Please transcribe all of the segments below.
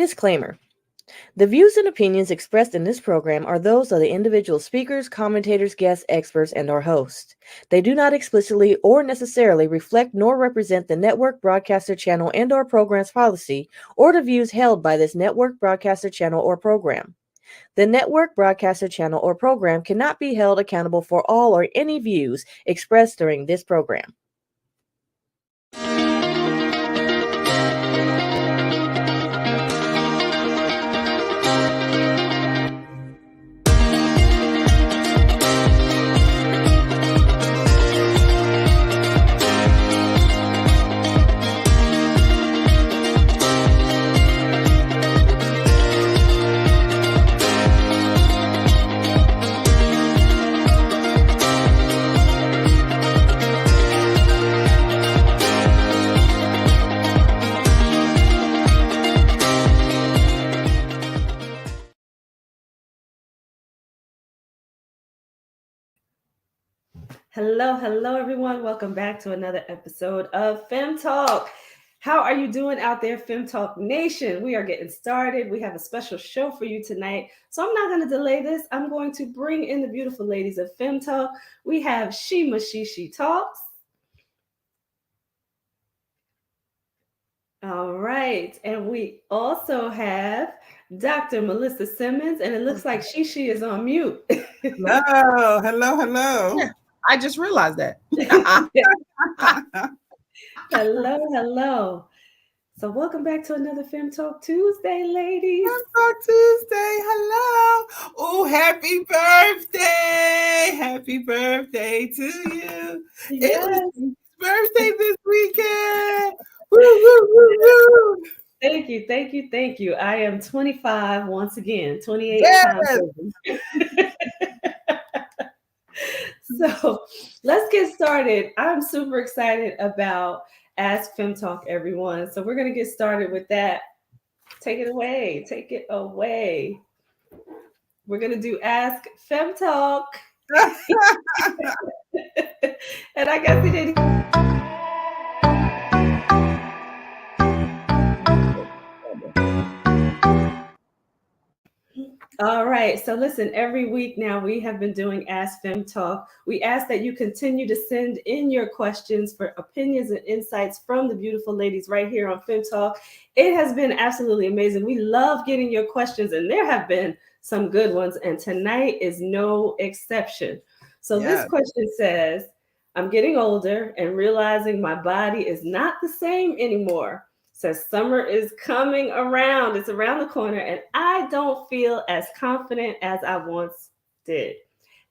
Disclaimer. The views and opinions expressed in this program are those of the individual speakers, commentators, guests, experts, and our hosts. They do not explicitly or necessarily reflect nor represent the network broadcaster channel and/or program's policy or the views held by this network broadcaster channel or program. The network broadcaster channel or program cannot be held accountable for all or any views expressed during this program. Hello, everyone. Welcome back to another episode of Fem Talk. How are you doing out there, Fem Talk Nation? We are getting started. We have a special show for you tonight. So I'm not going to delay this. I'm going to bring in the beautiful ladies of Fem Talk. We have Shima She Talks. All right. And we also have Dr. Melissa Simmons. And it looks like She is on mute. Hello. Yeah, I just realized that. Hello. So welcome back to another Fem Talk Tuesday, ladies. Fem Talk Tuesday. Hello. Oh, happy birthday. Happy birthday to you. Yes. It was his birthday this weekend. Woo. Thank you. I am 25 once again, 28 Yes. times. So let's get started. I'm super excited about Ask Fem Talk, everyone. So we're going to get started with that. Take it away. We're going to do Ask Fem Talk. And I guess we did. All right. So listen, every week now we have been doing Ask Fem Talk. We ask that you continue to send in your questions for opinions and insights from the beautiful ladies right here on Fem Talk. It has been absolutely amazing. We love getting your questions, and there have been some good ones, and tonight is no exception. So This question says, I'm getting older and realizing my body is not the same anymore. Says summer is coming around. It's around the corner, and I don't feel as confident as I once did.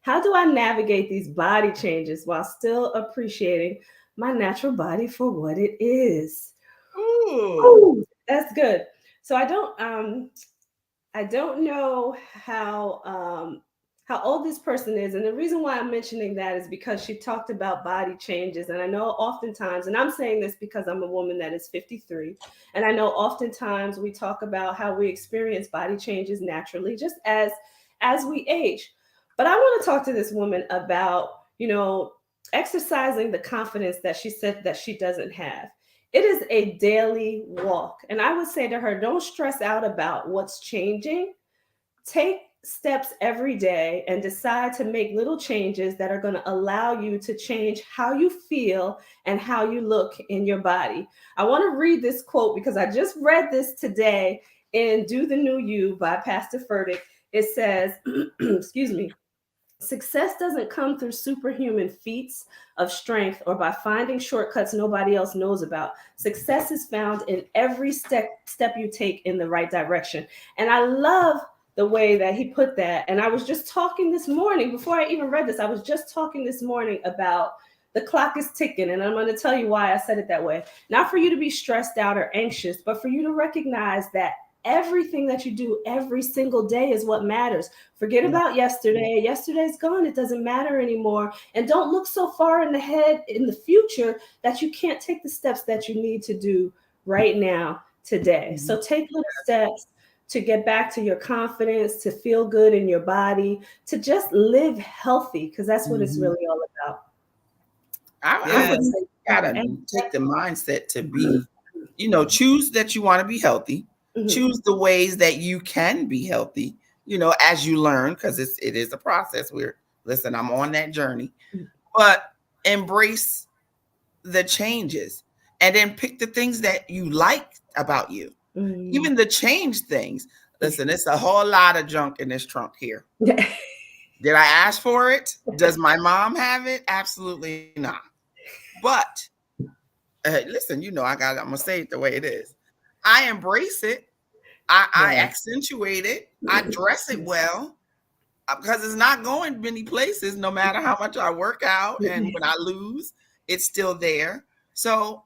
How do I navigate these body changes while still appreciating my natural body for what it is? Ooh, that's good. So I don't know how old this person is. And the reason why I'm mentioning that is because she talked about body changes. And I know oftentimes, and I'm saying this because I'm a woman that is 53, and I know oftentimes we talk about how we experience body changes naturally, just as we age. But I want to talk to this woman about, exercising the confidence that she said that she doesn't have. It is a daily walk. And I would say to her, don't stress out about what's changing. Take steps every day and decide to make little changes that are going to allow you to change how you feel and how you look in your body. I want to read this quote because I just read this today in Do the New You by Pastor Furtick. It says, excuse me, success doesn't come through superhuman feats of strength or by finding shortcuts nobody else knows about. Success is found in every step you take in the right direction. And I love the way that he put that. And I was just talking this morning, before I even read this, I was just talking this morning about the clock is ticking. And I'm going to tell you why I said it that way. Not for you to be stressed out or anxious, but for you to recognize that everything that you do every single day is what matters. Forget about yesterday. Yesterday's gone. It doesn't matter anymore. And don't look so far in the future that you can't take the steps that you need to do right now, today. So take little steps to get back to your confidence, to feel good in your body, to just live healthy, because that's what it's really all about. I would say you gotta take the mindset to be, choose that you want to be healthy. Mhm. choose the ways that you can be healthy, as you learn, because it is a process. Listen, I'm on that journey, but embrace the changes and then pick the things that you like about you, even the change things. Listen, it's a whole lot of junk in this trunk here. Did I ask for it? Does my mom have it? Absolutely not. But listen, I'm gonna say it the way it is. I embrace it. I accentuate it. I dress it well because it's not going many places. No matter how much I work out and when I lose, it's still there. So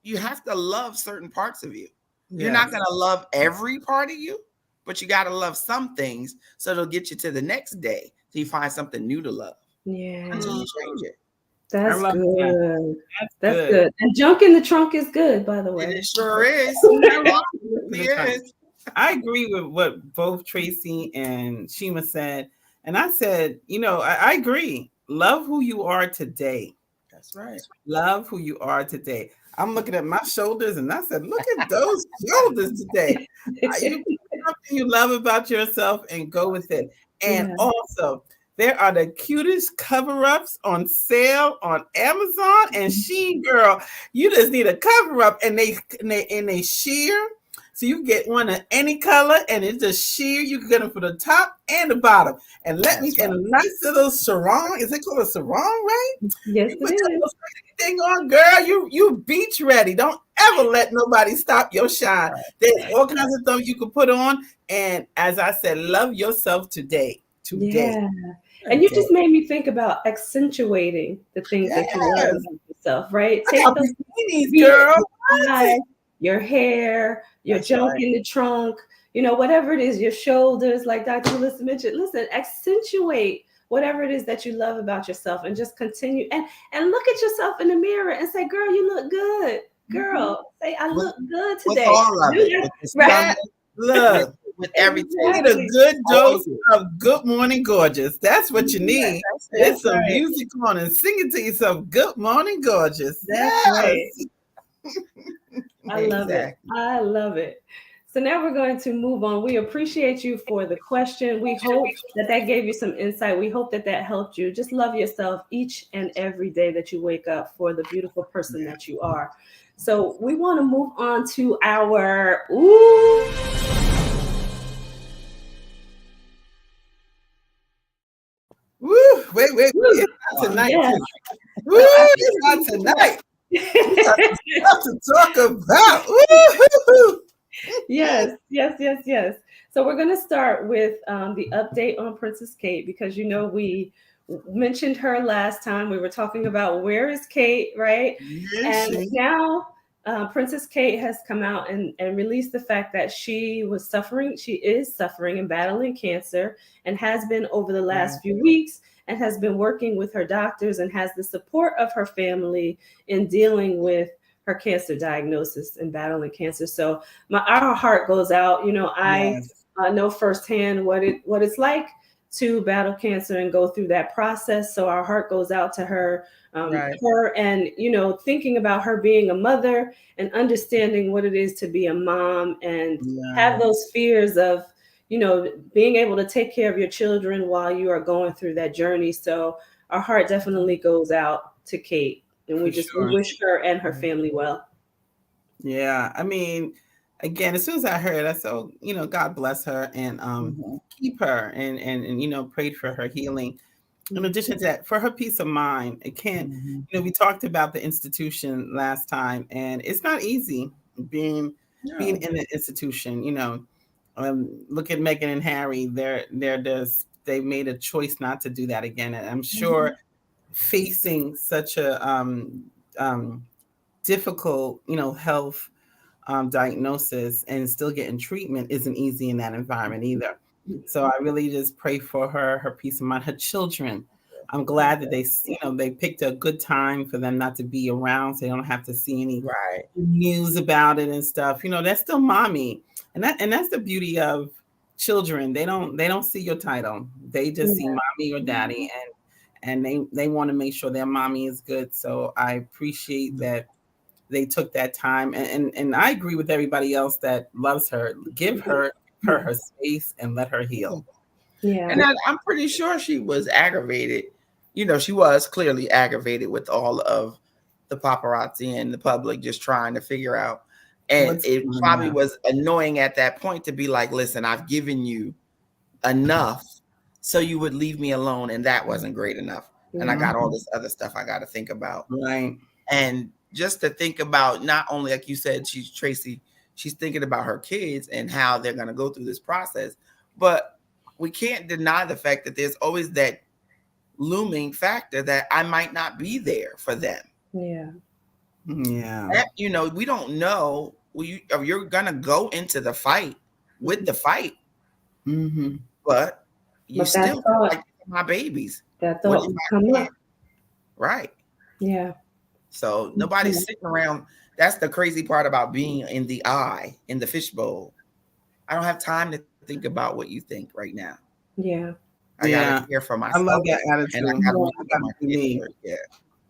you have to love certain parts of you. You're not gonna love every part of you, but you got to love some things so it'll get you to the next day so you find something new to love. Yeah. Until you change it. That's good. That. That's good. And junk in the trunk is good, by the way. It sure is. Yes. I agree with what both Tracy and Shima said. And I said, I agree. Love who you are today. That's right. Love who you are today. I'm looking at my shoulders and I said, look at those shoulders today. You pick something you love about yourself and go with it. And also, there are the cutest cover-ups on sale on Amazon and Shein, girl. You just need a cover-up and they sheer. So you get one of any color and it's just sheer. You can get them for the top and the bottom. And and a nice little sarong. Is it called a sarong, right? Yes, you put that thing on, girl. You beach ready. Don't ever let nobody stop your shine. There's all kinds of stuff you can put on. And as I said, love yourself today. Yeah. And you just made me think about accentuating the things that you love about yourself, right? Take those girl. eyes, your hair, your junk in the trunk, whatever it is, your shoulders, like Dr. Melissa mentioned. Listen, accentuate whatever it is that you love about yourself and just continue and look at yourself in the mirror and say, girl, you look good. Girl, say, I look good today. With all of it. Right. Look. With everything. You need a good dose of Good Morning Gorgeous. That's what you need. Get some music on and sing it to yourself. Good Morning Gorgeous. That's right. I love it. I love it. So now we're going to move on. We appreciate you for the question. We hope that gave you some insight. We hope that helped you. Just love yourself each and every day that you wake up for the beautiful person that you are. So we want to move on to our Wait. It's not tonight. Yes. It's not tonight. We got stuff to talk about. Yes. So we're going to start with the update on Princess Kate because we mentioned her last time. We were talking about where is Kate, right? Yes, and now Princess Kate has come out and released the fact that she is suffering and battling cancer and has been over the last few weeks and has been working with her doctors and has the support of her family in dealing with her cancer diagnosis and battling cancer. So our heart goes out. I know firsthand what it's like to battle cancer and go through that process. So our heart goes out to her, her and, thinking about her being a mother and understanding what it is to be a mom and have those fears of, being able to take care of your children while you are going through that journey. So our heart definitely goes out to Kate. And we wish her and her family well. Yeah. I mean, again, as soon as I heard, I said, God bless her and keep her and prayed for her healing. In addition to that, for her peace of mind, it can't, we talked about the institution last time, and it's not easy being in the institution, look at Meghan and Harry. They made a choice not to do that again. And I'm sure facing such a difficult, health diagnosis and still getting treatment isn't easy in that environment either. So I really just pray for her peace of mind, her children. I'm glad that they picked a good time for them not to be around, so they don't have to see any news about it and stuff. That's still mommy, and that's the beauty of children. They don't see your title; they just see mommy or daddy, and they want to make sure their mommy is good. So I appreciate that they took that time, and I agree with everybody else that loves her. Give her space and let her heal. Yeah. And I'm pretty sure she was aggravated. You know, she was clearly aggravated with all of the paparazzi and the public just trying to figure out. And it probably was annoying at that point to be like, listen, I've given you enough so you would leave me alone. And that wasn't great enough. And I got all this other stuff I got to think about. Right. And just to think about, not only, like you said, Tracy, she's thinking about her kids and how they're going to go through this process. But we can't deny the fact that there's always that looming factor that I might not be there for them. Yeah. Yeah. That, you know, we don't know. You're going to go into the fight with the fight. Mm-hmm. But you still like my babies. That thought would come up. Right. Yeah. So nobody's sitting around. That's the crazy part about being in the eye, in the fishbowl. I don't have time to think about what you think right now. Yeah. I gotta care for myself. I love that attitude. And I gotta look at my kids.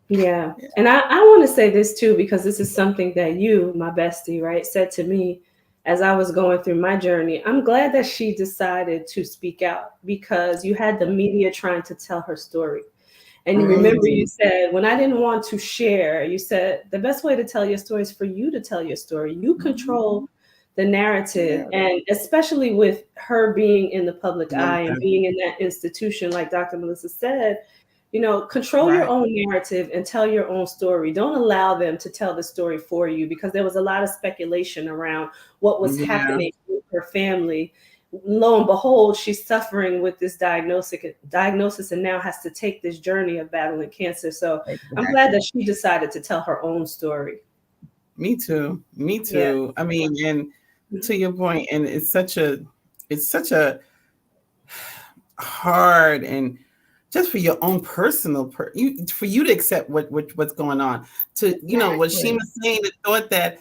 Yeah. And I want to say this too, because this is something that you, my bestie, right, said to me as I was going through my journey. I'm glad that she decided to speak out, because you had the media trying to tell her story. And remember, you said, when I didn't want to share, you said the best way to tell your story is for you to tell your story. You control the narrative. And especially with her being in the public eye and being in that institution, like Dr. Melissa said, you know, control your own narrative and tell your own story. Don't allow them to tell the story for you, because there was a lot of speculation around what was happening with her family. Lo and behold, she's suffering with this diagnosis and now has to take this journey of battling cancer. So I'm glad that she decided to tell her own story. Me too. Yeah. I mean, and to your point, and it's such a hard, and just for your own personal, for you to accept what's going on. To, you know, what she was saying, the thought that,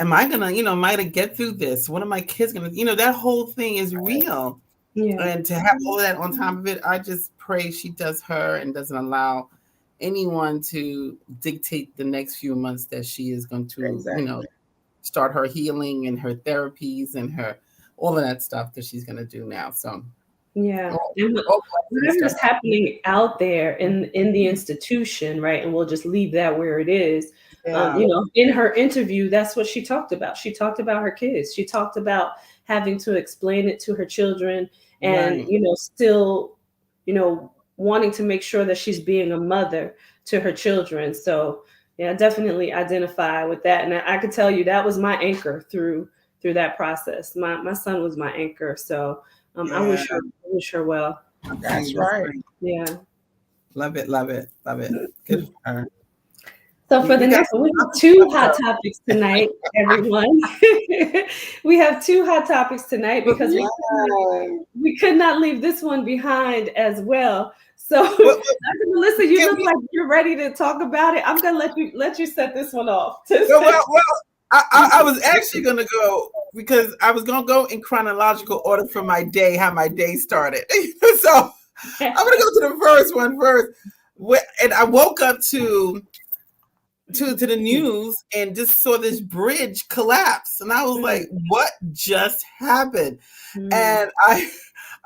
am I gonna get through this? What are my kids gonna, that whole thing is real. Yeah. And to have all that on top of it, I just pray she does her and doesn't allow anyone to dictate the next few months that she is going to, start her healing and her therapies and her all of that stuff that she's going to do now. So yeah, whatever's happening out there in the institution, right? And we'll just leave that where it is. In her interview, that's what she talked about. She talked about her kids. She talked about having to explain it to her children, and still, wanting to make sure that she's being a mother to her children. So yeah, definitely identify with that. And I could tell you that was my anchor through that process. My son was my anchor. So I wish her well. That's right. Yeah. Love it. Good for her. So for the next one, we have two hot topics tonight, everyone. We have two hot topics tonight because we could not leave this one behind as well. So, Dr. Melissa, you look like you're ready to talk about it. I'm gonna let you set this one off. I was actually gonna go, because I was gonna go in chronological order for my day, how my day started. So I'm gonna go to the first one first. And I woke up to the news and just saw this bridge collapse, and I was like, "What just happened?" And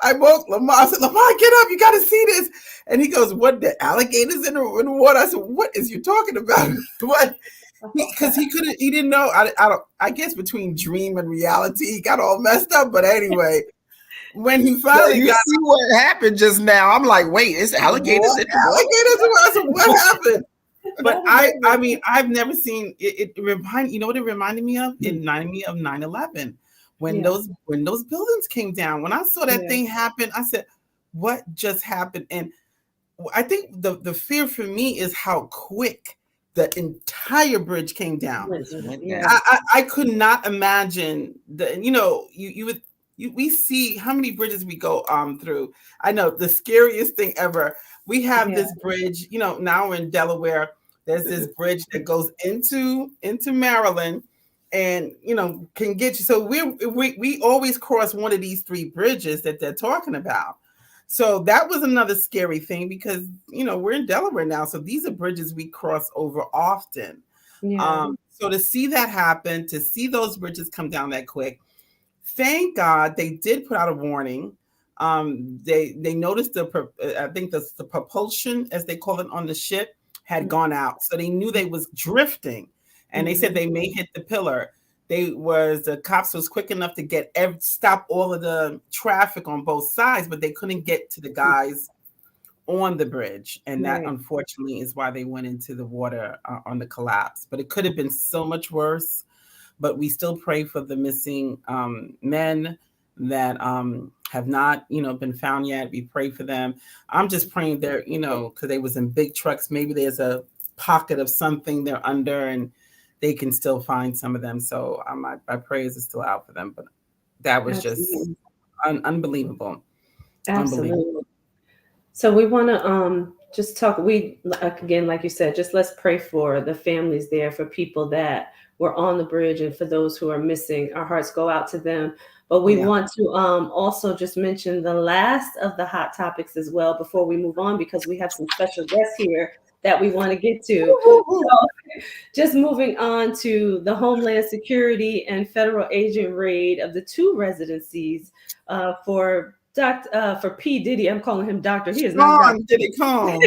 I woke Lamar. I said, "Lamar, get up! You got to see this." And he goes, "What? The alligators in the water?" I said, "What is you talking about?" What? Because he didn't know. I guess between dream and reality, he got all messed up. But anyway, when he finally see what happened just now, I'm like, "Wait, it's alligators in the water?" I said, "What happened?" But I mean, I've never seen it. You know what it reminded me of? It reminded me of 9/11. When those buildings came down. When I saw that thing happen, I said, "What just happened?" And I think the fear for me is how quick the entire bridge came down. I could not imagine we see how many bridges we go through. I know the scariest thing ever. We have this bridge, now we're in Delaware. There's this bridge that goes into Maryland, and can get you. So we always cross one of these three bridges that they're talking about. So that was another scary thing, because we're in Delaware now, so these are bridges we cross over often. So to see that happen, to see those bridges come down that quick, thank God they did put out a warning. They noticed I think the propulsion, as they call it, on the ship had gone out, so they knew they was drifting, and they said they may hit the pillar. The cops was quick enough to stop all of the traffic on both sides, but they couldn't get to the guys on the bridge, and that unfortunately is why they went into the water on the collapse. But it could have been so much worse. But we still pray for the missing men that have not, been found yet. We pray for them. I'm just praying they're, because they was in big trucks. Maybe there's a pocket of something they're under, and they can still find some of them. So my prayers are still out for them. But that was just unbelievable. Absolutely. Unbelievable. So we want to just talk. Again, like you said, just let's pray for the families there, for people that were on the bridge, and for those who are missing. Our hearts go out to them. But we want to also just mention the last of the hot topics as well before we move on, because we have some special guests here that we want to get to. So, just moving on to the Homeland Security and federal agent raid of the 2 residencies for P. Diddy. I'm calling him Doctor. He is not Diddy Combs.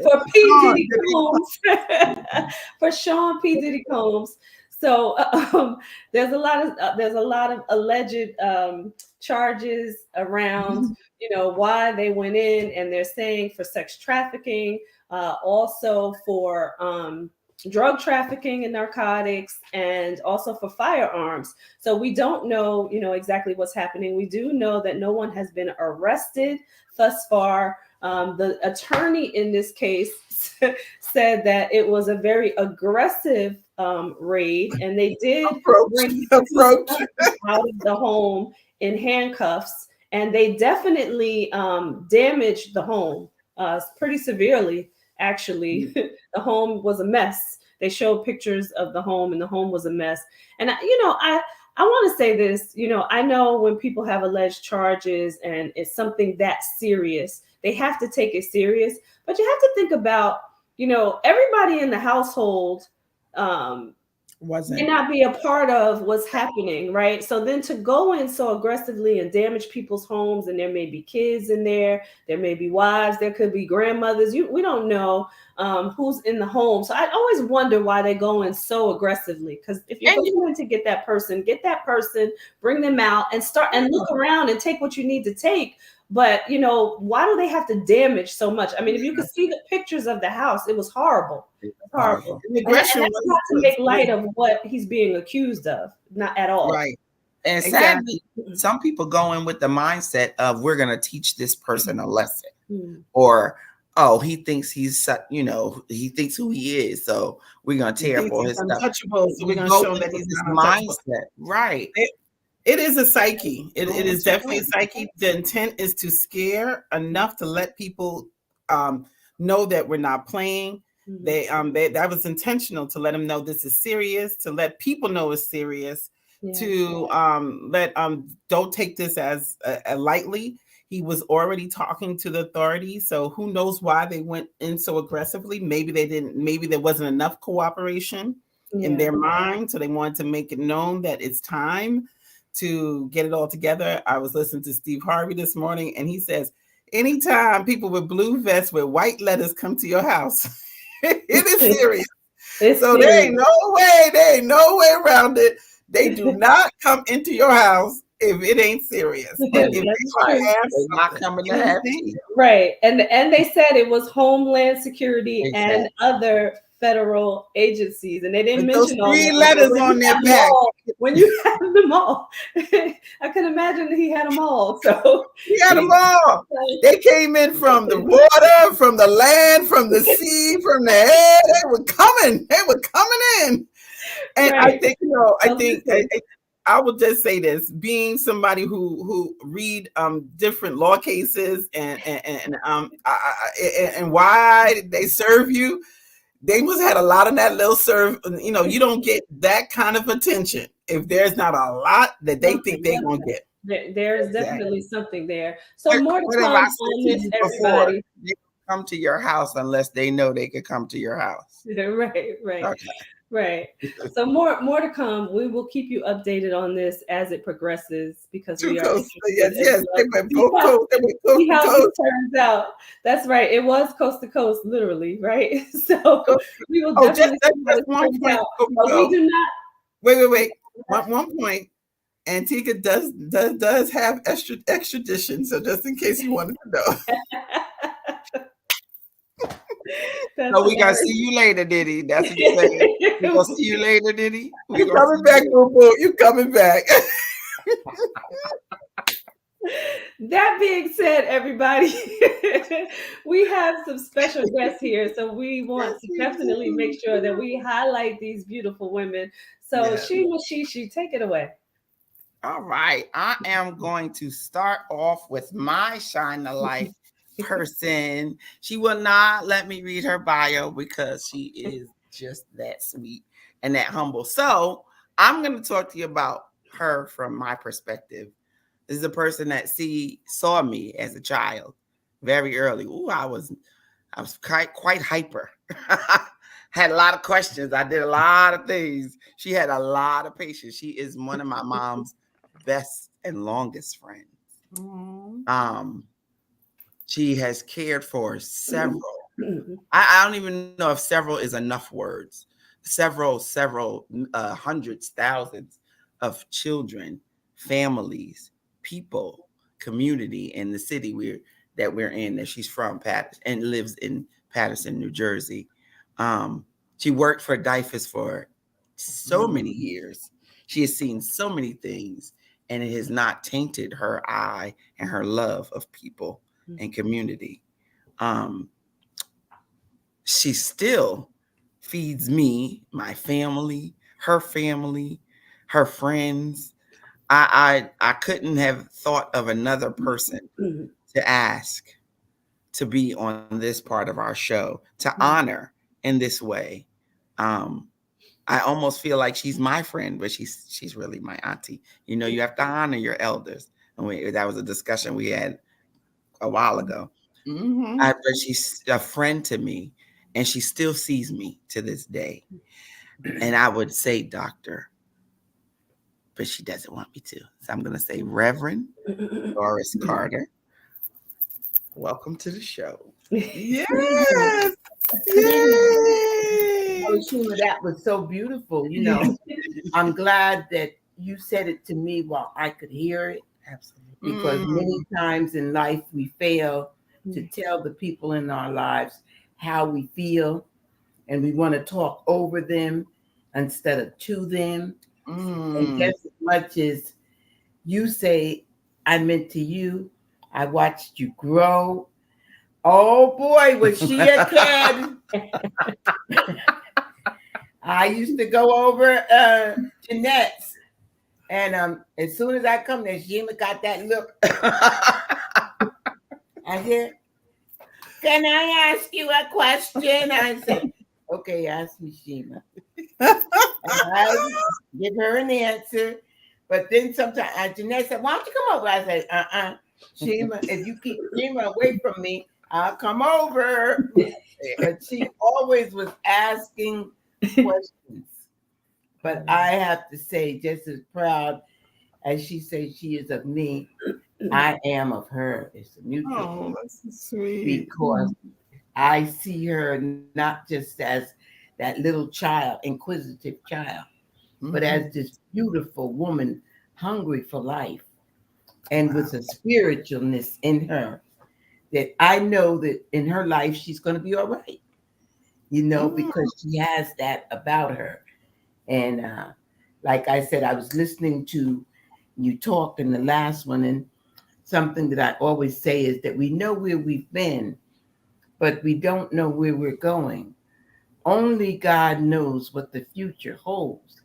For P. Diddy Combs. For Sean P. Diddy Combs. So there's a lot of alleged charges around, why they went in, and they're saying for sex trafficking, also for drug trafficking and narcotics, and also for firearms. So we don't know, exactly what's happening. We do know that no one has been arrested thus far. The attorney in this case said that it was a very aggressive raid, and they did bring approach out of the home in handcuffs, and they definitely damaged the home pretty severely. Actually, the home was a mess. They showed pictures of the home, and the home was a mess. And I want to say this. I know when people have alleged charges and it's something that serious, they have to take it serious. But you have to think about, everybody in the household may not be a part of what's happening, right? So then to go in so aggressively and damage people's homes, and there may be kids in there may be wives, there could be grandmothers. We don't know who's in the home. So I always wonder why they go in so aggressively. Because if you're going to get that person, bring them out and start and look around and take what you need to take. But, why do they have to damage so much? I mean, if you could see the pictures of the house, it was horrible. Horrible. And that's not to make light of what he's being accused of. Not at all. Right. And sadly, some people go in with the mindset of, we're going to teach this person a lesson. Or, he thinks he's, he thinks who he is. So we're going to tear up all his stuff. So we're going to show that he's not mindset. Right. It is a psyche. It is definitely a psyche. The intent is to scare enough to let people know that we're not playing. That was intentional, to let them know this is serious, to let people know it's serious, to let don't take this as lightly. He was already talking to the authorities, so who knows why they went in so aggressively. Maybe they didn't. Maybe there wasn't enough cooperation in their mind, so they wanted to make it known that it's time to get it all together. I was listening to Steve Harvey this morning, and he says, anytime people with blue vests with white letters come to your house, it is serious. There ain't no way around it. They do not come into your house if it ain't serious. But if they're not coming to have tea. Right. And they said it was Homeland Security and other federal agencies, and they didn't mention those 3 letters on their back. When you have them all, I can imagine he had them all. So he had them all. They came in from the water, from the land, from the sea, from the air. They were coming. They were coming in. And I think, I will just say this: being somebody who read different law cases and why they serve you. They must have had a lot of that little serve. You don't get that kind of attention if there's not a lot that they think they're going to get. There's definitely something there. So more to come on this, everybody. They come to your house unless they know they could come to your house. Right. Okay. Right. So more to come. We will keep you updated on this as it progresses because Two we are coasts. interested Yes, as yes. well They to went both coasts. They went coast see to how this coast. turns out. That's right. It was coast to coast, literally, right? So we will Oh, just definitely see how just this one turns point out. before we But we go. do not. Wait. One point. Antigua does have extradition, so just in case you wanted to know. That's So we gonna hilarious. see you later, Diddy. That's what you saying. We gonna see you later, Diddy. We You gonna see coming back, you. boo boo. You coming back. That being said, everybody, we have some special guests here, so we want Yes, to we definitely make sure that do. we highlight these beautiful women. So, Yes. Shima Shishi, take it away. All right. I am going to start off with my shine the light person. She will not let me read her bio because she is just that sweet and that humble. So I'm going to talk to you about her from my perspective. This is a person that saw me as a child very early. Ooh, I was quite hyper. Had a lot of questions. I did a lot of things. She had a lot of patience. She is one of my mom's best and longest friends. Um, she has cared for several. I don't even know if several is enough words. Several hundreds, thousands of children, families, people, community in the city that we're in, that she's from, Patterson, and lives in Patterson, New Jersey. She worked for DIFAS for so many years. She has seen so many things, and it has not tainted her eye and her love of people and community. She still feeds me, my family, her friends. I couldn't have thought of another person to ask to be on this part of our show, to honor in this way. I almost feel like she's my friend, but she's really my auntie. You know, you have to honor your elders. And that was a discussion we had a while ago. But she's a friend to me, and she still sees me to this day. And I would say doctor, but she doesn't want me to. So I'm going to say Reverend Doris Carter. Welcome to the show. Yes. Oh, Shima, that was so beautiful. You know, I'm glad that you said it to me while I could hear it. Absolutely. Because many times in life we fail to tell the people in our lives how we feel, and we want to talk over them instead of to them. And just as much as you say, I meant to you, I watched you grow. Oh boy, was she a kid. I used to go over Jeanette's, and as soon as I come there, Shima got that look. I said, can I ask you a question? I said, okay, ask me, Shima. I give her an answer. But then sometimes Jeanette said, why don't you come over? I said, Shima, if you keep Shima away from me, I'll come over. But she always was asking questions. But I have to say, just as proud as she says she is of me, I am of her. It's a mutual. Oh, that's so sweet. Because I see her not just as that little child, inquisitive child, but as this beautiful woman, hungry for life, and with a spiritualness in her that I know that in her life she's going to be all right, you know, because she has that about her. And like I said, I was listening to you talk in the last one, and something that I always say is that we know where we've been, but we don't know where we're going. Only God knows what the future holds.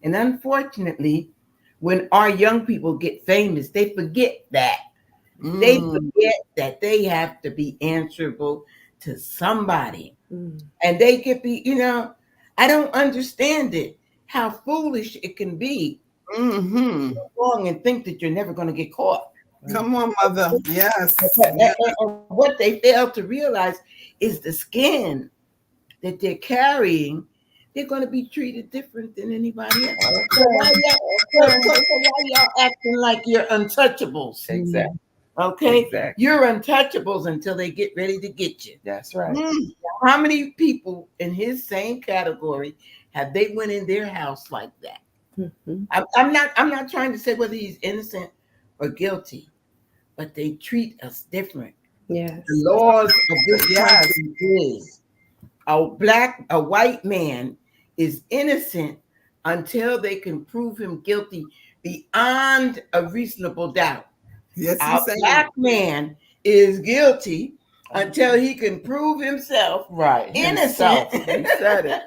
And unfortunately, when our young people get famous, they forget that. They forget that they have to be answerable to somebody. And they could be, you know, I don't understand it, how foolish it can be to go wrong and think that you're never going to get caught. Come on, mother. Yes. And what they fail to realize is the skin that they're carrying. they're going to be treated different than anybody else. Okay. So why y'all acting like you're untouchables? Exactly. Okay, Exactly. you're untouchables until they get ready to get you. That's right. How many people in his same category have they went in their house like that? Mhm. I'm not trying to say whether he's innocent or guilty, but they treat us different. Yes. The laws of this Yes. country is a white man is innocent until they can prove him guilty beyond a reasonable doubt. Yes, A he's saying. black man is guilty until he can prove himself Right. innocent. He said it.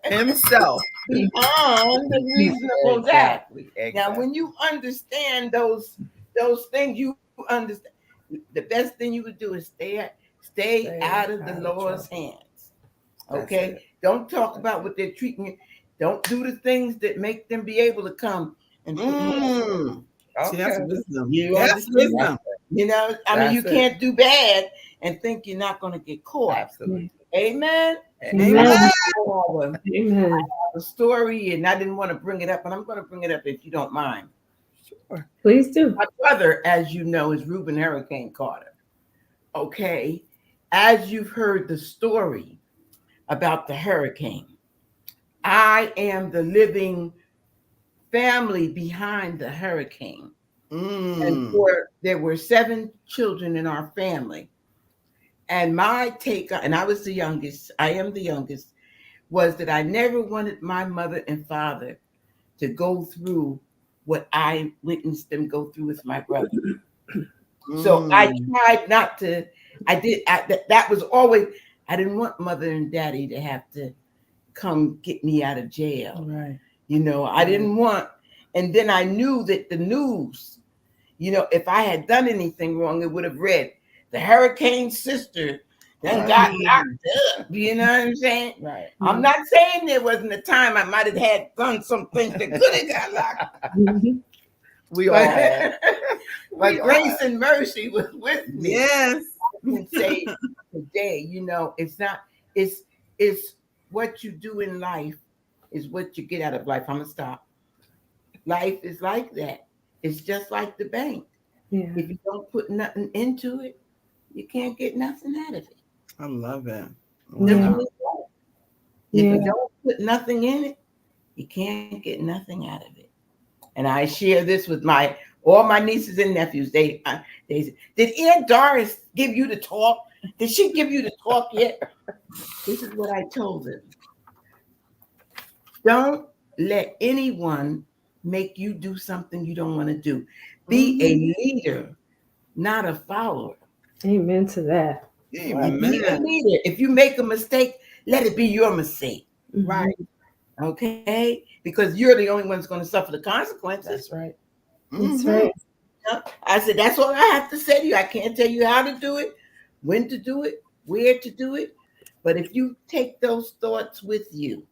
Himself. Beyond a reasonable doubt. Exactly. Now, when you understand those things, you understand the best thing you could do is stay out of the law's hands. Okay, don't talk about what they're treating you. Don't do the things that make them be able to come and put See, that's wisdom. You That's understand? wisdom. You know, I mean, you can't do bad and think you're not going to get caught. Absolutely. Amen. Amen. Amen. A story, and I didn't want to bring it up, but I'm going to bring it up if you don't mind. Sure. Please do. My brother, as you know, is Reuben Hurricane Carter. Okay, as you've heard the story about the hurricane, I am the living family behind the hurricane. And there were 7 children in our family. And my take, and I was the youngest, I am the youngest, was that I never wanted my mother and father to go through what I witnessed them go through with my brother. So I tried not to, that was always, I didn't want mother and daddy to have to come get me out of jail. Right. You know, I didn't want, and then I knew that the news, you know, if I had done anything wrong, it would have read, the hurricane's sister then got locked up. You know what I'm saying? Right. I'm not saying there wasn't a time I might have had done some things that could have got locked up. We all have. But grace and mercy was with me. Yes. I can say today, you know, it's what you do in life is what you get out of life. I'm gonna stop. Life is like that. It's just like the bank. Yeah. If you don't put nothing into it, you can't get nothing out of it. I love it. Yeah. If you don't put nothing in it, you can't get nothing out of it. And I share this with all my nieces and nephews. They say, did Aunt Doris give you the talk? Did she give you the talk yet? This is what I told them. Don't let anyone make you do something you don't want to do. Be a leader, not a follower. Amen to that. Amen. Be a leader. If you make a mistake, let it be your mistake. Right. Okay? Because you're the only one that's going to suffer the consequences. That's right. That's right. I said, that's all I have to say to you. I can't tell you how to do it, when to do it, where to do it. But if you take those thoughts with you,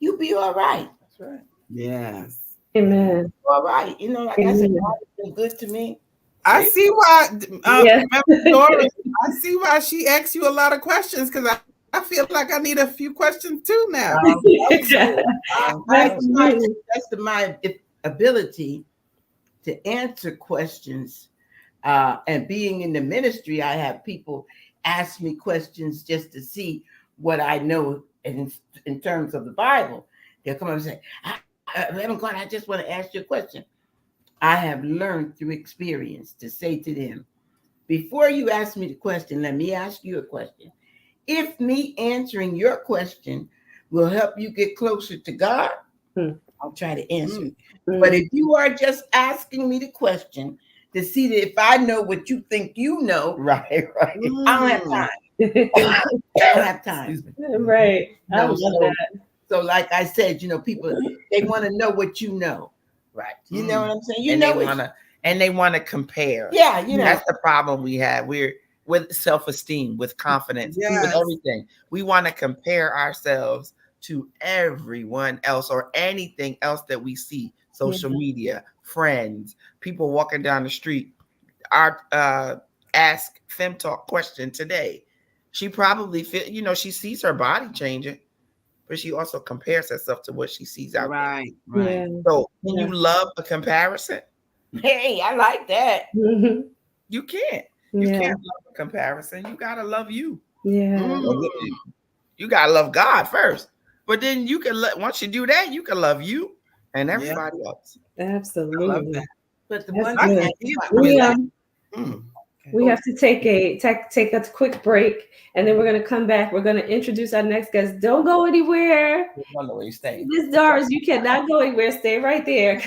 you'll be all right. That's right. Yes. Amen. All right. You know, like I said, God has been good to me. I see why. Yeah. Remember Doris, I see why she asks you a lot of questions because I feel like I need a few questions too now. That's my ability to answer questions. And being in the ministry, I have people ask me questions just to see what I know in terms of the Bible. They'll come up and say, Reverend God, I just want to ask you a question. I have learned through experience to say to them, before you ask me the question, let me ask you a question. If me answering your question will help you get closer to God, I'll try to answer it. But if you are just asking me the question to see that if I know what you think you know, right. I don't have time. I don't have time. Right. I love that. So like I said, you know, people, they want to know what you know. Right. You know what I'm saying? They want to compare. Yeah, you know. That's the problem we have. We're with self-esteem, with confidence, with everything. We want to compare ourselves to everyone else or anything else that we see. Social media, friends, people walking down the street. Our ask Fem Talk question today. She probably she sees her body changing, but she also compares herself to what she sees out there. Right. So can you love a comparison? Hey, I like that. Mhm. You can't. You can't love a comparison. You gotta love you. Yeah. You gotta love God first. But then you can once you do that, you can love you and everybody else. Absolutely. I love that. But the That's one good. thing We have to take a quick break, and then we're going to come back. We're going to introduce our next guest. Don't go anywhere. Miss Doris, you cannot go anywhere. Stay right there.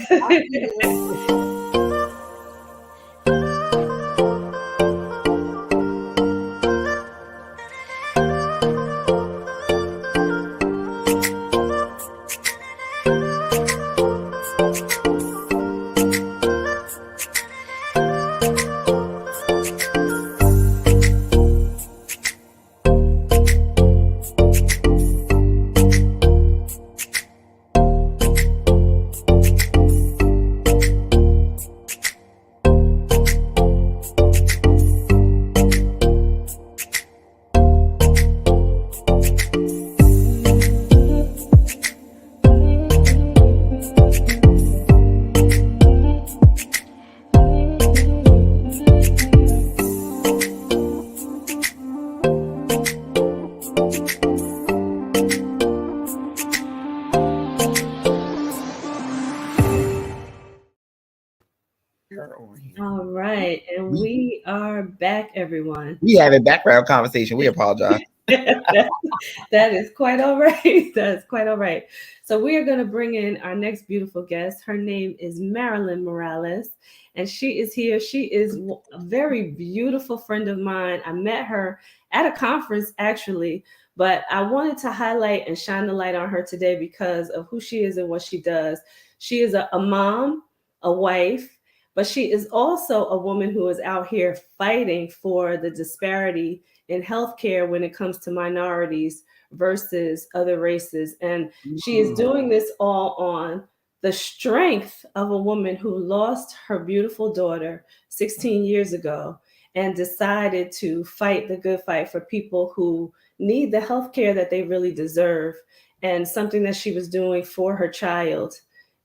All right, and we are back, everyone. We have a background conversation. We apologize. That is quite all right. That's quite all right. So we are going to bring in our next beautiful guest. Her name is Marilyn Morales, and she is here. She is a very beautiful friend of mine. I met her at a conference, actually, but I wanted to highlight and shine the light on her today because of who she is and what she does. She is a mom, a wife, but she is also a woman who is out here fighting for the disparity in healthcare when it comes to minorities versus other races. And she is doing this all on the strength of a woman who lost her beautiful daughter 16 years ago and decided to fight the good fight for people who need the healthcare that they really deserve, and something that she was doing for her child,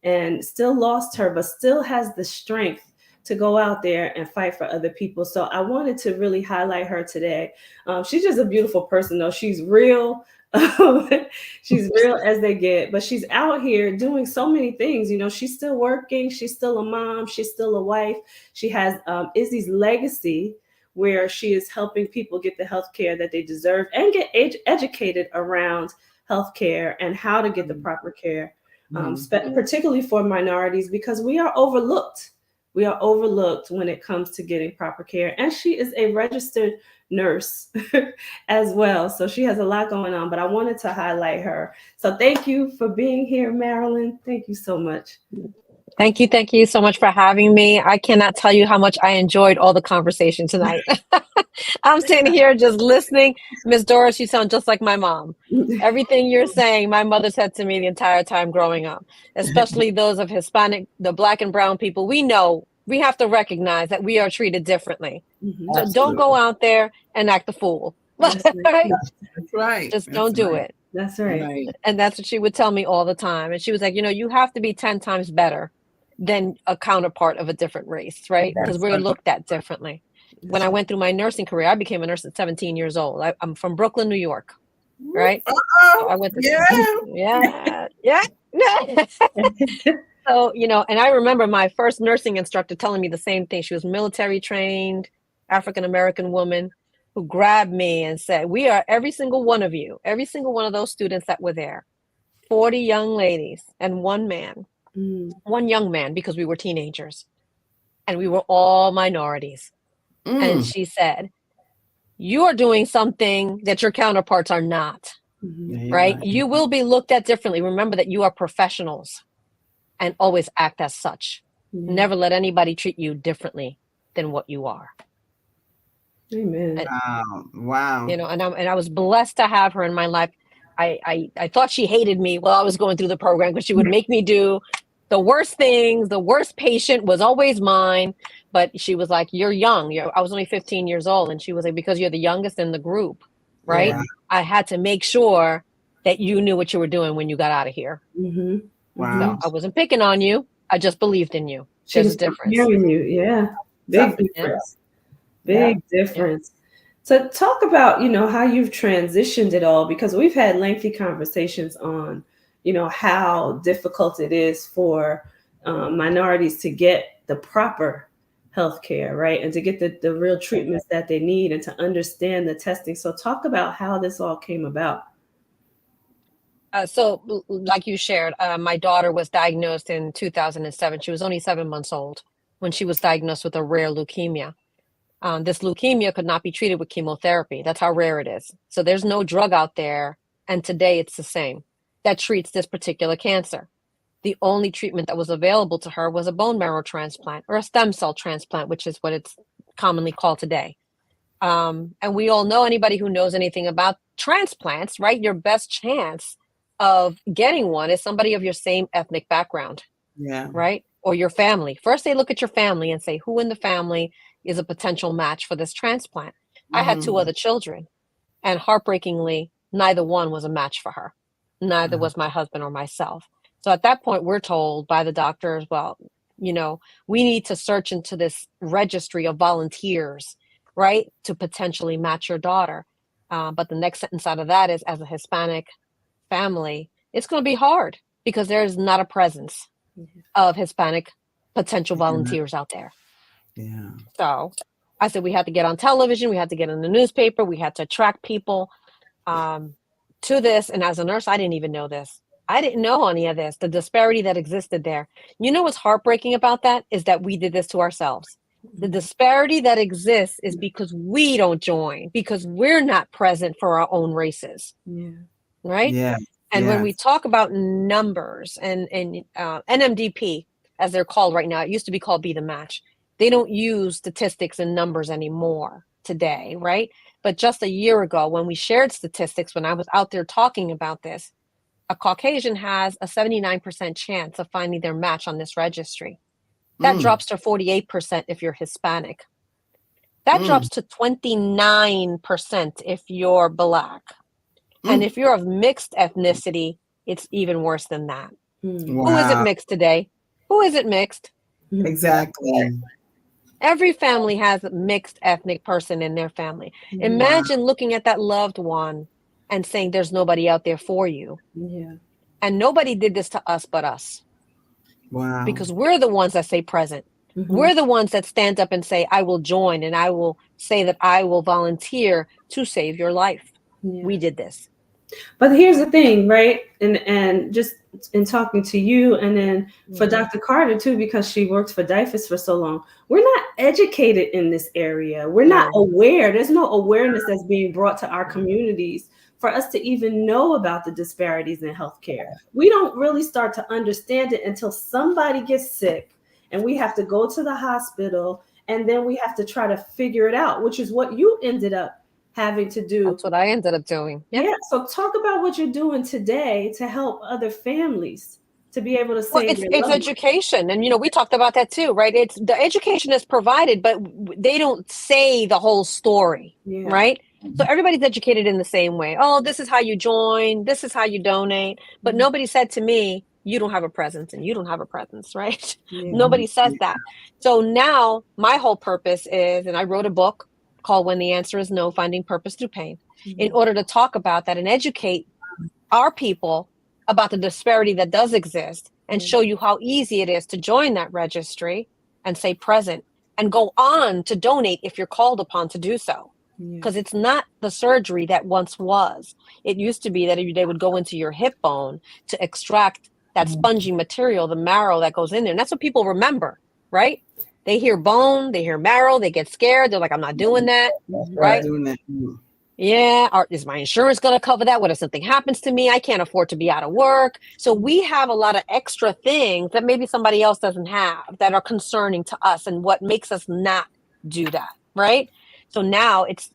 and still lost her, but still has the strength to go out there and fight for other people. So I wanted to really highlight her today. She's just a beautiful person, though. She's real. She's real as they get, but she's out here doing so many things. You know, she's still working. She's still a mom. She's still a wife. She has Izzy's legacy, where she is helping people get the health care that they deserve and get educated around health care and how to get the proper care, particularly for minorities, because we are overlooked. We are overlooked when it comes to getting proper care. And she is a registered nurse as well. So she has a lot going on, but I wanted to highlight her. So thank you for being here, Marilyn. Thank you so much. Thank you so much for having me. I cannot tell you how much I enjoyed all the conversation tonight. I'm sitting here just listening. Miss Doris, you sound just like my mom. Everything you're saying, my mother said to me the entire time growing up, especially those of Hispanic, the Black and brown people. We know we have to recognize that we are treated differently. So don't go out there and act a fool. That's right? That's right. Just don't do it. That's right. And that's what she would tell me all the time. And she was like, you know, you have to be 10 times better than a counterpart of a different race, right? Because we're looked at differently. When I went through my nursing career, I became a nurse at 17 years old. I'm from Brooklyn, New York, right? So I went to So, you know, and I remember my first nursing instructor telling me the same thing. She was military trained, African-American woman, who grabbed me and said, we are every single one of you, every single one of those students that were there, 40 young ladies and one man, one young man, because we were teenagers and we were all minorities. And she said, you are doing something that your counterparts are not, right? You will be looked at differently. Remember that you are professionals and always act as such. Never let anybody treat you differently than what you are. Amen. Wow. You know, and I was blessed to have her in my life. I thought she hated me while I was going through the program because she would make me do the worst things. The worst patient was always mine. But she was like, you're young. I was only 15 years old. And she was like, because you're the youngest in the group, right? I had to make sure that you knew what you were doing when you got out of here. Mm-hmm. Wow. So I wasn't picking on you. I just believed in you. She There's was a difference. preparing you. Yeah. Big difference. Big difference. So talk about, how you've transitioned it all, because we've had lengthy conversations on, how difficult it is for minorities to get the proper healthcare, right? And to get the real treatments that they need and to understand the testing. So talk about how this all came about. So like you shared, my daughter was diagnosed in 2007. She was only 7 months old when she was diagnosed with a rare leukemia. This leukemia could not be treated with chemotherapy. That's how rare it is. So there's no drug out there, and today it's the same, that treats this particular cancer. The only treatment that was available to her was a bone marrow transplant or a stem cell transplant, which is what it's commonly called today. And we all know, anybody who knows anything about transplants, right? Your best chance of getting one is somebody of your same ethnic background. Yeah. Right? Or your family. First, they look at your family and say, who in the family is a potential match for this transplant? I had 2 other children, and heartbreakingly, neither one was a match for her. Neither was my husband or myself. So at that point, we're told by the doctors, well, we need to search into this registry of volunteers, right, to potentially match your daughter. But the next sentence out of that is, as a Hispanic family, it's going to be hard because there's not a presence of Hispanic potential volunteers out there. Yeah. So I said we had to get on television, we had to get in the newspaper, we had to attract people to this. And as a nurse, I didn't even know this. I didn't know any of this, the disparity that existed there. You know what's heartbreaking about that is that we did this to ourselves. The disparity that exists is because we don't join, because we're not present for our own races. Yeah. Right? Yeah. And when we talk about numbers and NMDP, as they're called right now, it used to be called Be the Match. They don't use statistics and numbers anymore today, right? But just a year ago, when we shared statistics, when I was out there talking about this, a Caucasian has a 79% chance of finding their match on this registry. That drops to 48% if you're Hispanic. That drops to 29% if you're Black. And if you're of mixed ethnicity, it's even worse than that. Wow. Who isn't mixed today? Who isn't mixed? Exactly. Every family has a mixed ethnic person in their family. Imagine looking at that loved one and saying, there's nobody out there for you. Yeah. And nobody did this to us but us. Wow. Because we're the ones that say present. We're the ones that stand up and say, I will join, and I will say that I will volunteer to save your life. Yeah. We did this. But here's the thing, right? And just in talking to you, and then for Dr. Carter too, because she worked for DIFAS for so long, we're not educated in this area. We're not aware. There's no awareness that's being brought to our communities for us to even know about the disparities in healthcare. We don't really start to understand it until somebody gets sick and we have to go to the hospital, and then we have to try to figure it out, which is what you ended up having to do. That's what I ended up doing. Yeah. So talk about what you're doing today to help other families to be able to say it's education. And, we talked about that too, right? It's the education is provided, but they don't say the whole story, right? So everybody's educated in the same way. Oh, this is how you join. This is how you donate. But nobody said to me, you don't have a presence and you don't have a presence, right? Nobody says that. So now my whole purpose is, and I wrote a book called When the Answer is No, Finding Purpose Through Pain, in order to talk about that and educate our people about the disparity that does exist and show you how easy it is to join that registry and say present and go on to donate if you're called upon to do so. Because it's not the surgery that once was. It used to be that they would go into your hip bone to extract that spongy material, the marrow that goes in there. And that's what people remember, right? They hear bone, they hear marrow, they get scared. They're like, I'm not doing that, right? Doing that. Yeah, or is my insurance going to cover that? What if something happens to me? I can't afford to be out of work. So we have a lot of extra things that maybe somebody else doesn't have that are concerning to us, and what makes us not do that, right? So now it's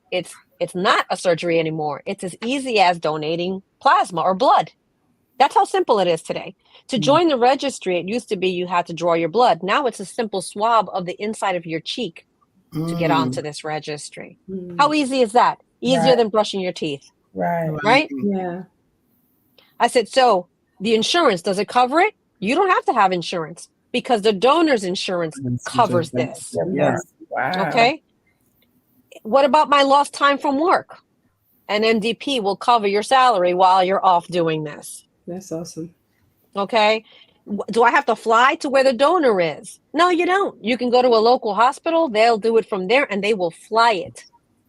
not a surgery anymore. It's as easy as donating plasma or blood. That's how simple it is today. To join the registry, it used to be you had to draw your blood. Now it's a simple swab of the inside of your cheek to get onto this registry. How easy is that? Easier than brushing your teeth. Right. Right? Yeah. I said, so the insurance, does it cover it? You don't have to have insurance because the donor's insurance covers this. Yes. Wow. Okay. What about my lost time from work? An MDP will cover your salary while you're off doing this. That's awesome. Okay. Do I have to fly to where the donor is? No, you don't. You can go to a local hospital. They'll do it from there and they will fly it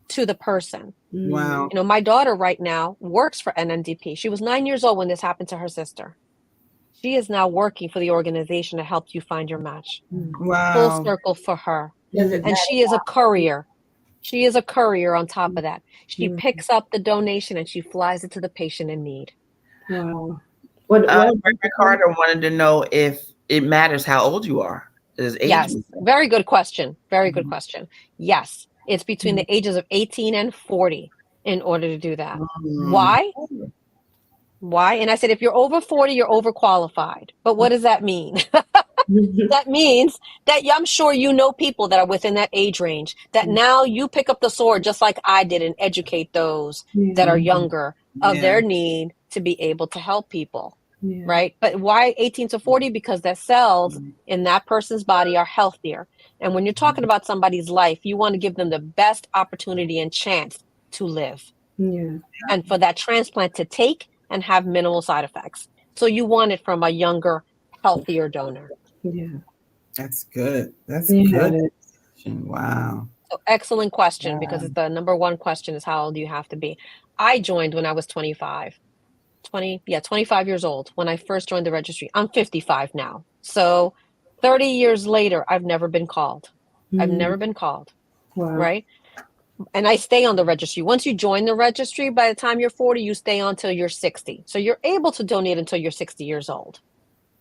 to the person. Wow. You know, my daughter right now works for NMDP. She was 9 years old when this happened to her sister. She is now working for the organization to help you find your match. Wow. Full circle for her. And she is a courier. She is a courier on top of that. She picks up the donation and she flies it to the patient in need. Wow. Ricardo wanted to know if it matters how old you are. Yes, very good question. Very good question. Yes, it's between the ages of 18 and 40 in order to do that. Why? Why? And I said, if you're over 40, you're overqualified. But what does that mean? That means that I'm sure you know people that are within that age range that now you pick up the sword just like I did and educate those that are younger of their need to be able to help people. Right. But why 18 to 40? Because the cells in that person's body are healthier. And when you're talking about somebody's life, you want to give them the best opportunity and chance to live. And for that transplant to take and have minimal side effects. So you want it from a younger, healthier donor. That's good. That's good. Wow. So excellent question, because it's the number one question is how old do you have to be? I joined when I was 25 years old when I first joined the registry. I'm 55 now. So 30 years later, I've never been called. I've never been called. Right. And I stay on the registry. Once you join the registry, by the time you're 40, you stay on till you're 60. So you're able to donate until you're 60 years old.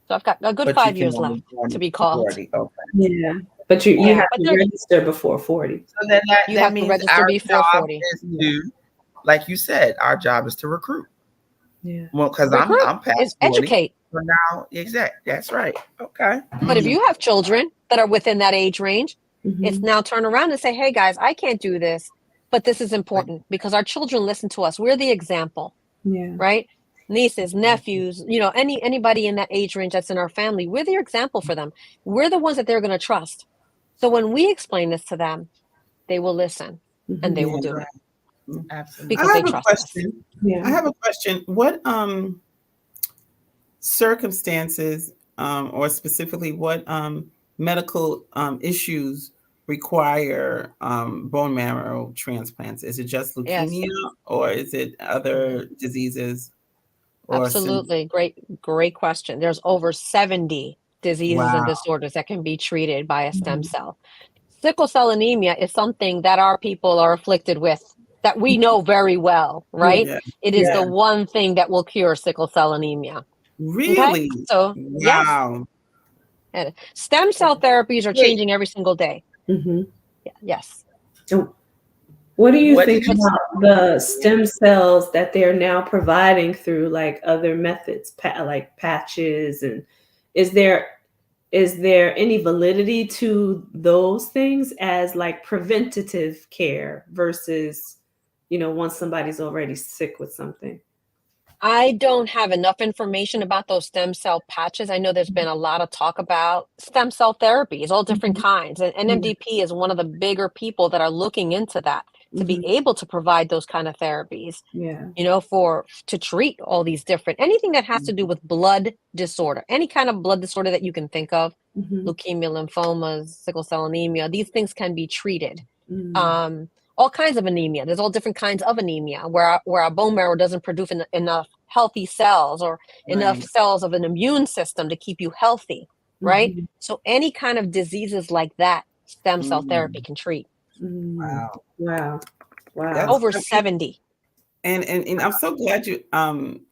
So I've got a good 5 years left to be called. 40. Okay. Yeah. But you have to register before 40. So then You that have means to register our before job 40. is to, like you said, our job is to recruit. Well, because I'm past is 40. educate. So now, that's right. Okay. But if you have children that are within that age range, it's now turn around and say, hey guys, I can't do this, but this is important because our children listen to us. We're the example, right? Nieces, nephews, you know, anybody in that age range that's in our family, we're the example for them. We're the ones that they're going to trust. So when we explain this to them, they will listen and they will do it. Absolutely. Because they trust us. I have a question. What circumstances or specifically what medical issues require bone marrow transplants? Is it just leukemia or is it other diseases? Absolutely. Great question. There's over 70 diseases and disorders that can be treated by a stem cell. Sickle cell anemia is something that our people are afflicted with that we know very well, right? It is the one thing that will cure sickle cell anemia. Really? Okay? So, wow. Yes. Stem cell therapies are changing every single day. Yes. What do you think about the stem cells that they're now providing through like other methods, like patches, and is there any validity to those things as like preventative care versus, you know, once somebody's already sick with something? I don't have enough information about those stem cell patches. I know there's been a lot of talk about stem cell therapies, all different kinds. And NMDP is one of the bigger people that are looking into that to be able to provide those kind of therapies, you know, to treat all these different, anything that has to do with blood disorder, any kind of blood disorder that you can think of, leukemia, lymphomas, sickle cell anemia, these things can be treated. All kinds of anemia. There's all different kinds of anemia where our bone marrow doesn't produce enough healthy cells or enough cells of an immune system to keep you healthy, right? So any kind of diseases like that, stem cell therapy can treat. Wow. Over 70. And I'm so glad you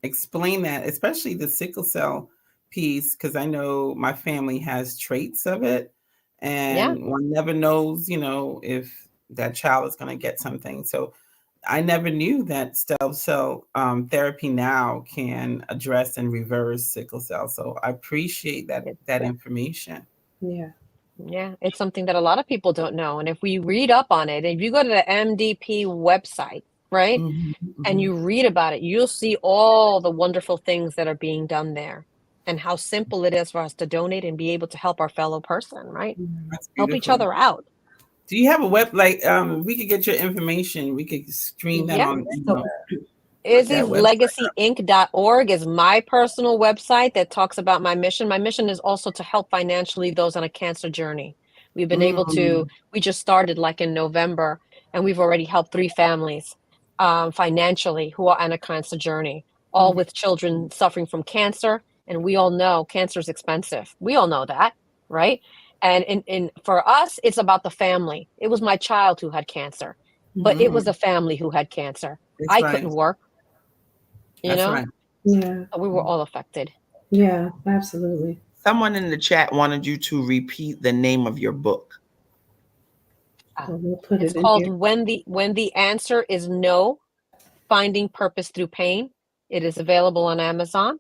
explained that, especially the sickle cell piece, because I know my family has traits of it, and one never knows, you know, if that child is going to get something. So I never knew that stem cell therapy now can address and reverse sickle cell. So I appreciate that information. Yeah, it's something that a lot of people don't know. And if we read up on it, if you go to the MDP website, right? Mm-hmm. And you read about it, you'll see all the wonderful things that are being done there and how simple it is for us to donate and be able to help our fellow person, right? That's Help each beautiful. other out. Do you have a web we could get your information? We could stream that Yeah. on, So that website. Izzy'sLegacyInc.org is my personal website that talks about my mission. My mission is also to help financially those on a cancer journey. We've been able to, we just started like in November, and we've already helped 3 families financially who are on a cancer journey, all with children suffering from cancer. And we all know cancer is expensive. We all know that, right? And for us, it's about the family. It was my child who had cancer, but it was a family who had cancer. That's I right. couldn't work, you That's know? right. Yeah. We were all affected. Yeah, absolutely. Someone in the chat wanted you to repeat the name of your book. So we'll put It's it in called here. When the Answer is No, Finding Purpose Through Pain. It is available on Amazon.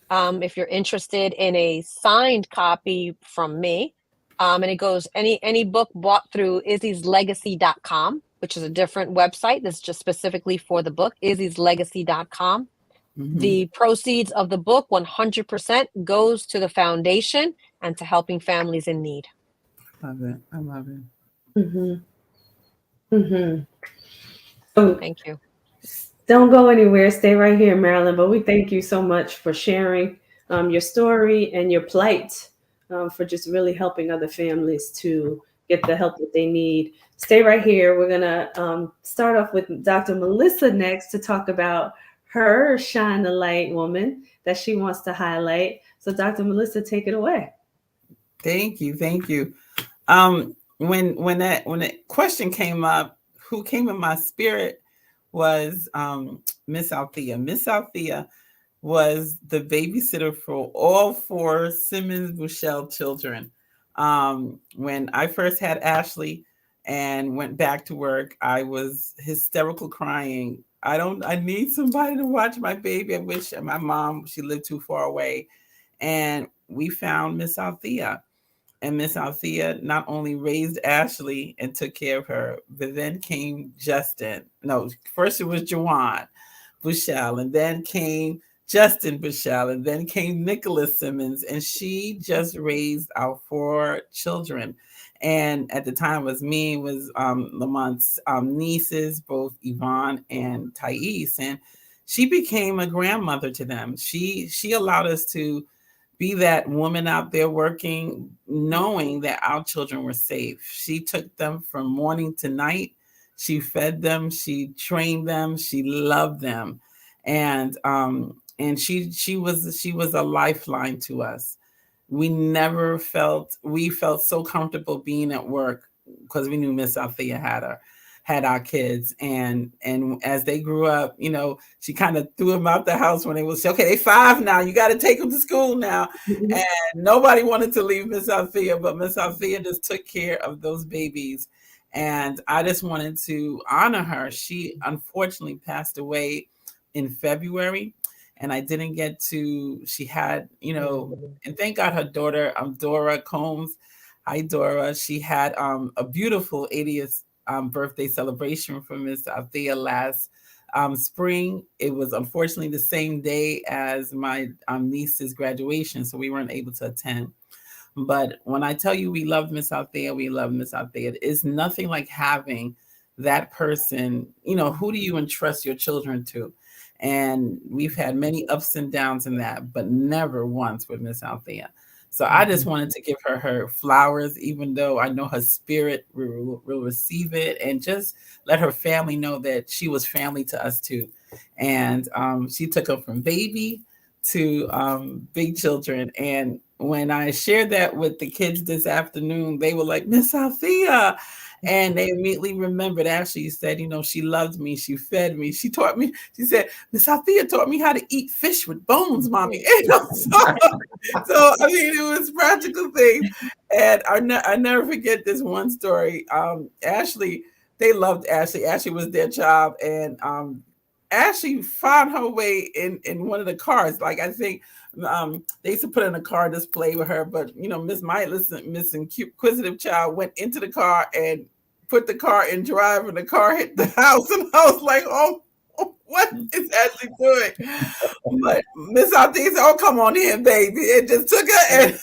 If you're interested in a signed copy from me, and it goes any book bought through Izzy'sLegacy.com, which is a different website that's just specifically for the book, Izzy'sLegacy.com. The proceeds of the book 100% goes to the foundation and to helping families in need. Love it. I love it. So Thank you. don't go anywhere. Stay right here, Marilyn. But we thank you so much for sharing your story and your plight, for just really helping other families to get the help that they need. Stay right here. We're going to start off with Dr. Melissa next to talk about her shine the light woman that she wants to highlight. So, Dr. Melissa, take it away. Thank you. Thank you. When that question came up, who came in my spirit was Miss Althea. Miss Althea was the babysitter for all 4 Simmons Bushell children. When I first had Ashley and went back to work, I was hysterical crying. I need somebody to watch my baby. I wish my mom, she lived too far away. And we found Miss Althea. And Miss Althea not only raised Ashley and took care of her, but then came Justin. No, first it was Jawan Bushell, and then came Justin Bushell, and then came Nicholas Simmons, and she just raised our 4 children. And at the time, it was me, it was Lamont's nieces, both Yvonne and Thais, and she became a grandmother to them. She allowed us to be that woman out there working, knowing that our children were safe. She took them from morning to night. She fed them. She trained them. She loved them, and she was a lifeline to us. We felt so comfortable being at work because we knew Miss Althea had our kids, and as they grew up, she kind of threw them out the house when they was okay. They 5 now. You got to take them to school now, and nobody wanted to leave Miss Althea, but Miss Althea just took care of those babies, and I just wanted to honor her. She unfortunately passed away in February, and I didn't get to. She had, and thank God her daughter, Dora Combs. Hi, Dora. She had a beautiful 80th birthday celebration for Miss Althea last spring. It was unfortunately the same day as my niece's graduation, so we weren't able to attend. But when I tell you we love Miss Althea, we love Miss Althea. It's nothing like having that person. Who do you entrust your children to? And we've had many ups and downs in that, but never once with Miss Althea. So I just wanted to give her flowers, even though I know her spirit will receive it, and just let her family know that she was family to us too. And she took them from baby to big children. And when I shared that with the kids this afternoon, they were like, Miss Althea. And they immediately remembered. Ashley said, she loved me. She fed me. She taught me. She said, Miss Althea taught me how to eat fish with bones, mommy. So I mean, it was practical things. And I never forget this one story. Ashley, they loved Ashley. Ashley was their child. And Ashley found her way in one of the cars. Like, I think they used to put in a car display with her, but Miss Miss Inquisitive Child went into the car and put the car in drive, and the car hit the house, and I was like, oh, what is Ashley doing? But Miss Althea said, oh, come on in, baby. It just took her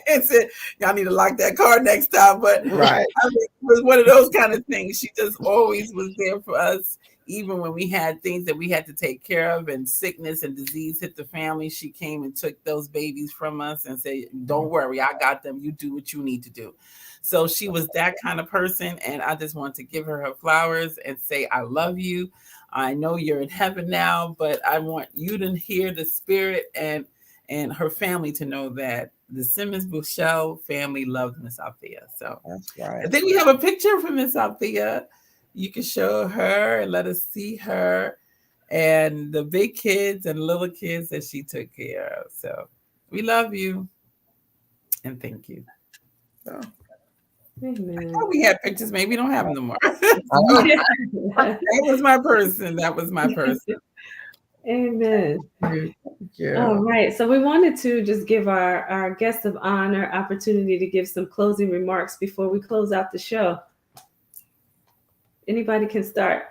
and said, y'all need to lock that car next time. But Right. I mean, it was one of those kind of things. She just always was there for us. Even when we had things that we had to take care of and sickness and disease hit the family, she came and took those babies from us and said, don't worry, I got them. You do what you need to do. So she was that kind of person. And I just want to give her flowers and say, I love you. I know you're in heaven now, but I want you to hear the spirit and her family to know that the Simmons-Bushell family loved Miss Althea. So That's right. I think we have a picture from Miss Althea. You can show her and let us see her and the big kids and little kids that she took care of. So we love you and thank you. So Amen. I thought we had pictures. Maybe we don't have them no more. That was my person. That was my person. Amen. Yeah. All right. So we wanted to just give our guest of honor opportunity to give some closing remarks before we close out the show. Anybody can start.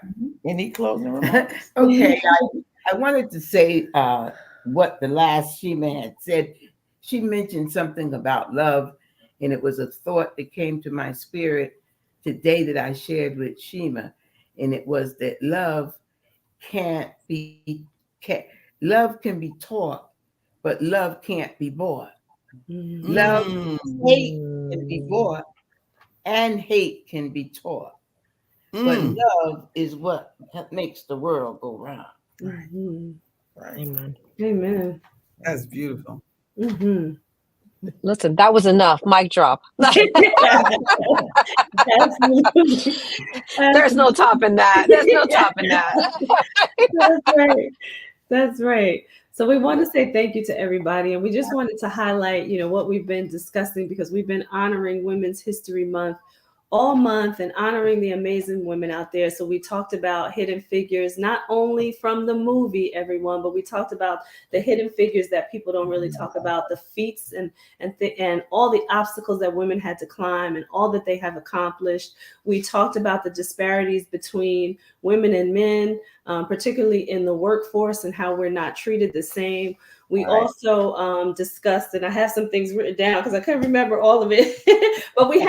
Any closing remarks? Okay, I wanted to say what the last Shima had said. She mentioned something about love, and it was a thought that came to my spirit today that I shared with Shima, and it was that love can be taught, but love can't be bought. Love, hate can be bought, and hate can be taught. But love is what makes the world go round. Mm-hmm. Right. Amen. Amen. That's beautiful. Mm-hmm. Listen, that was enough. Mic drop. Absolutely. There's no topping that. There's no topping that. That's right. That's right. So we want to say thank you to everybody. And we just wanted to highlight, what we've been discussing, because we've been honoring Women's History Month all month and honoring the amazing women out there. So we talked about hidden figures, not only from the movie, everyone, but we talked about the hidden figures that people don't really talk about, the feats and all the obstacles that women had to climb and all that they have accomplished. We talked about the disparities between women and men, particularly in the workforce, and how we're not treated the same. We also discussed, and I have some things written down because I couldn't remember all of it, but we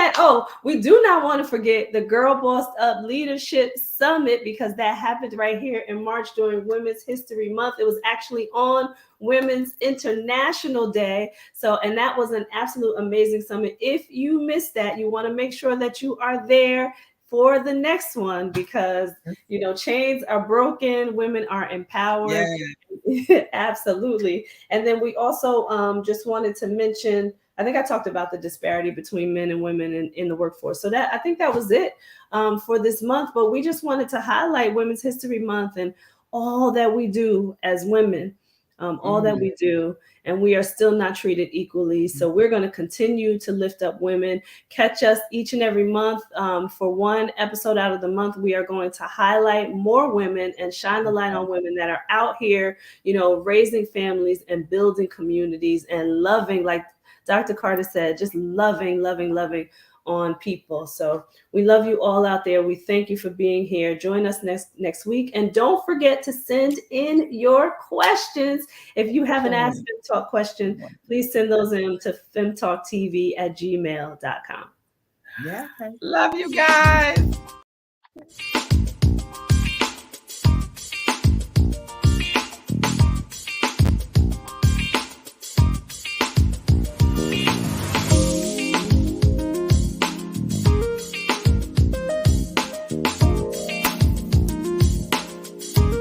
do not want to forget the Girl Bossed Up Leadership Summit, because that happened right here in March during Women's History Month. It was actually on Women's International Day. So, and that was an absolute amazing summit. If you missed that, you want to make sure that you are there for the next one, because chains are broken, women are empowered. Yeah. Absolutely. And then we also just wanted to mention, I think I talked about the disparity between men and women in the workforce. So I think that was it for this month. But we just wanted to highlight Women's History Month and all that we do as women, all that we do. And we are still not treated equally. So we're going to continue to lift up women. Catch us each and every month. For one episode out of the month, we are going to highlight more women and shine the light on women that are out here, raising families and building communities and loving, like Dr. Carter said, just loving on people. So we love you all out there. We thank you for being here. Join us next week. And don't forget to send in your questions. If you have an Ask Fem Talk question, please send those in to femtalktv@gmail.com. Yeah. Love you guys.